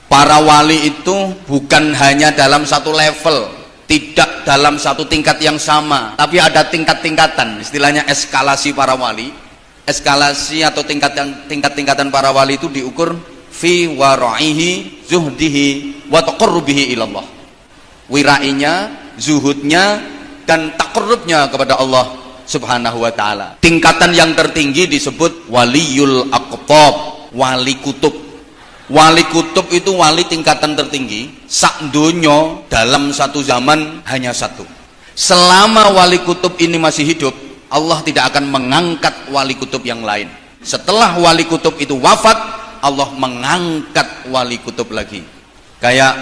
Para wali itu bukan hanya dalam satu level, tidak dalam satu tingkat yang sama, tapi ada tingkat-tingkatan. Istilahnya eskalasi para wali. Eskalasi atau tingkat-tingkatan para wali itu diukur fi wara'ihi, zuhdihi, wa taqarrubihi ilallah. Wirainya, zuhudnya, dan taqarrubnya kepada Allah Subhanahu wa ta'ala. Tingkatan yang tertinggi disebut waliyul aqtab, wali kutub. Wali kutub itu wali tingkatan tertinggi. Sak donya dalam satu zaman hanya satu. Selama wali kutub ini masih hidup, Allah tidak akan mengangkat wali kutub yang lain. Setelah wali kutub itu wafat, Allah mengangkat wali kutub lagi. Kayak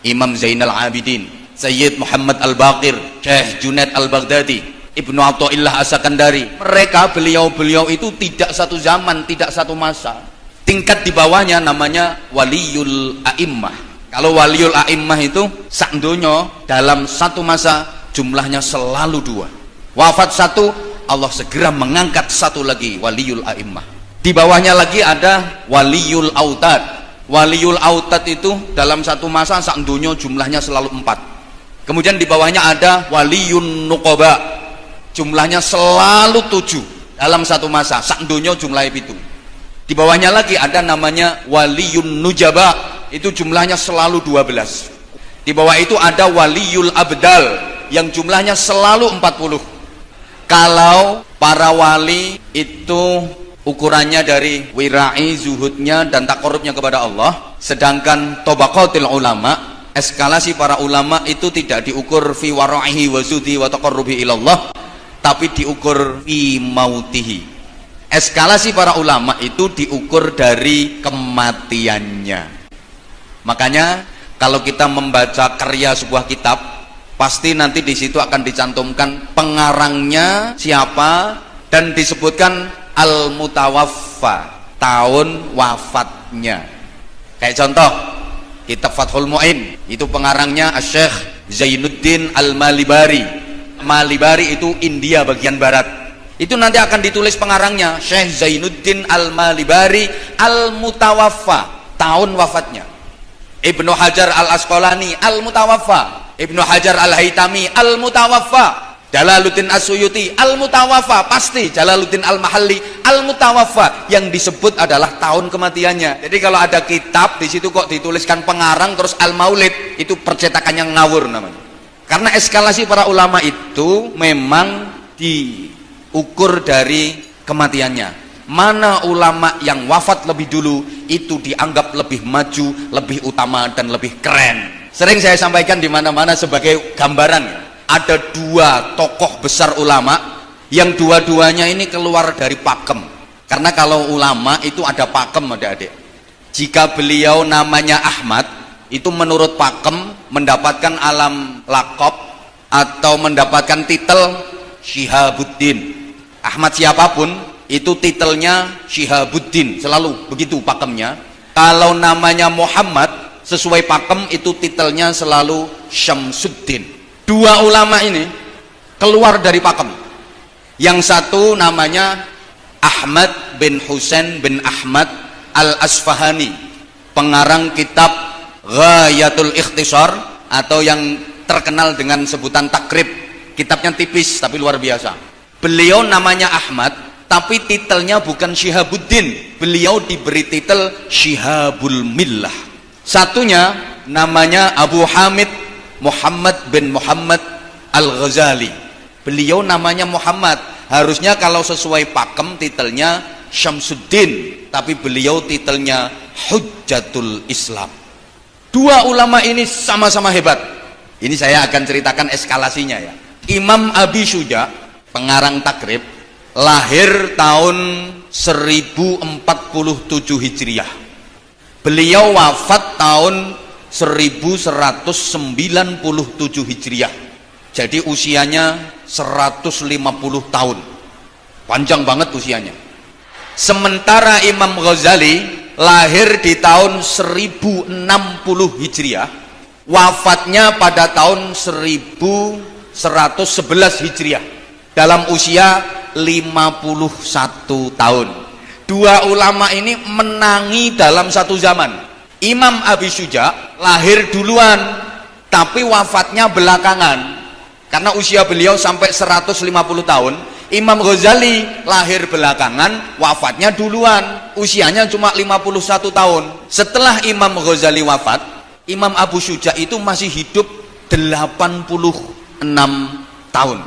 Imam Zainal Abidin, Sayyid Muhammad Al-Baqir, Syekh Junaid Al-Baghdadi, Ibnu Athaillah As-Sakandari. Mereka beliau-beliau itu tidak satu zaman, tidak satu masa. Tingkat di bawahnya namanya waliyul a'immah. Kalau waliyul a'immah itu sak donya dalam satu masa jumlahnya selalu dua. Wafat satu, Allah segera mengangkat satu lagi, waliyul a'immah. Di bawahnya lagi ada waliyul autad. Waliyul autad itu dalam satu masa sak donya jumlahnya selalu 4. Kemudian di bawahnya ada waliyun nuqaba, jumlahnya selalu 7 dalam satu masa, sak donya jumlahnya 7. Di bawahnya lagi ada namanya waliyun nujaba, itu jumlahnya selalu 12. Di bawah itu ada waliyul abdal yang jumlahnya selalu 40. Kalau para wali itu ukurannya dari wirai, zuhudnya, dan taqarrubnya kepada Allah, sedangkan tabaqatul ulama, eskalasi para ulama itu tidak diukur fi wara'ihi wa zuhdi wa taqarrubi ilallah, tapi diukur fi mautihi. Eskalasi para ulama itu diukur dari kematiannya. Makanya kalau kita membaca karya sebuah kitab, pasti nanti di situ akan dicantumkan pengarangnya siapa dan disebutkan al-mutawaffa, tahun wafatnya. Kayak contoh kitab Fathul Mu'in, itu pengarangnya Syekh Zainuddin Al-Malibari. Malibari itu India bagian barat. Itu nanti akan ditulis pengarangnya Syekh Zainuddin Al-Malibari Al-Mutawaffa, tahun wafatnya. Ibnu Hajar Al-Asqalani Al-Mutawaffa, Ibnu Hajar Al-Haytami Al-Mutawaffa, Jalaluddin As-Suyuti Al-Mutawaffa, pasti Jalaluddin Al-Mahalli Al-Mutawaffa. Yang disebut adalah tahun kematiannya. Jadi kalau ada kitab di situ kok dituliskan pengarang terus Al-Maulid, itu percetakannya ngawur namanya. Karena eskalasi para ulama itu memang diukur dari kematiannya. Mana ulama yang wafat lebih dulu itu dianggap lebih maju, lebih utama, dan lebih keren. Sering saya sampaikan di mana-mana sebagai gambaran. Ada dua tokoh besar ulama yang dua-duanya ini keluar dari pakem. Karena kalau ulama itu ada pakem, adik-adik. Jika beliau namanya Ahmad, itu menurut pakem mendapatkan alam laqab atau mendapatkan titel Syihabuddin. Ahmad siapapun itu titelnya Syihabuddin, selalu begitu pakemnya. Kalau namanya Muhammad sesuai pakem itu titelnya selalu Syamsuddin. Dua ulama ini keluar dari pakem. Yang satu namanya Ahmad bin Husain bin Ahmad Al-Asfahani, pengarang kitab Ghayatul Ikhtisar atau yang terkenal dengan sebutan Takrib. Kitabnya tipis tapi luar biasa. Beliau namanya Ahmad, tapi titelnya bukan Syihabuddin. Beliau diberi titel Syihabul Millah. Satunya namanya Abu Hamid Muhammad bin Muhammad Al-Ghazali. Beliau namanya Muhammad. Harusnya kalau sesuai pakem titelnya Syamsuddin, tapi beliau titelnya Hujjatul Islam. Dua ulama ini sama-sama hebat. Ini saya akan ceritakan eskalasinya ya. Imam Abi Syuja, pengarang Takrib, lahir tahun 1047 Hijriah. Beliau wafat tahun 1197 Hijriah. Jadi usianya 150 tahun. Panjang banget usianya. Sementara Imam Ghazali lahir di tahun 1060 Hijriah, wafatnya pada tahun 1111 Hijriah dalam usia 51 tahun. Dua ulama ini menangi dalam satu zaman. Imam Abi Syuja lahir duluan tapi wafatnya belakangan karena usia beliau sampai 150 tahun. Imam Ghazali lahir belakangan, wafatnya duluan, usianya cuma 51 tahun. Setelah Imam Ghazali wafat, Imam Abu Syuja itu masih hidup 86 tahun.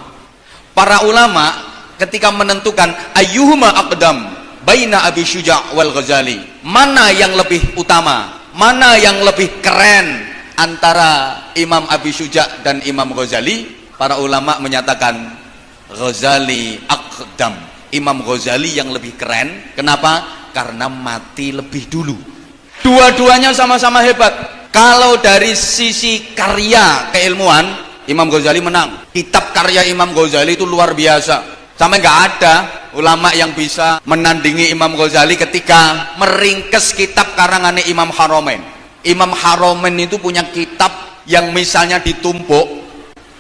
Para ulama ketika menentukan ayyuhuma aqdam baina Abi Syuja wal Ghazali, mana yang lebih utama, mana yang lebih keren antara Imam Abi Syuja dan Imam Ghazali, para ulama menyatakan Ghazali aqdam, Imam Ghazali yang lebih keren. Kenapa? Karena mati lebih dulu. Dua-duanya sama-sama hebat. Kalau dari sisi karya keilmuan, Imam Ghazali menang. Kitab karya Imam Ghazali itu luar biasa, sampai nggak ada ulama yang bisa menandingi Imam Ghazali ketika meringkes kitab karangannya Imam Haromen. Imam Haromen itu punya kitab yang misalnya ditumpuk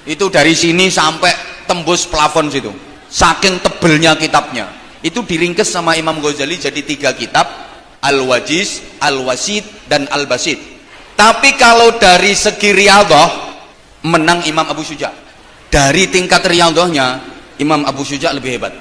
itu dari sini sampai tembus plafon situ, saking tebelnya kitabnya. Itu diringkes sama Imam Ghazali jadi 3 kitab, Al-Wajiz, Al-Wasid, dan Al-Basid. Tapi kalau dari segi riyadhah, menang Imam Abu Syuja. Dari tingkat riyadhahnya Imam Abu Syuja lebih hebat.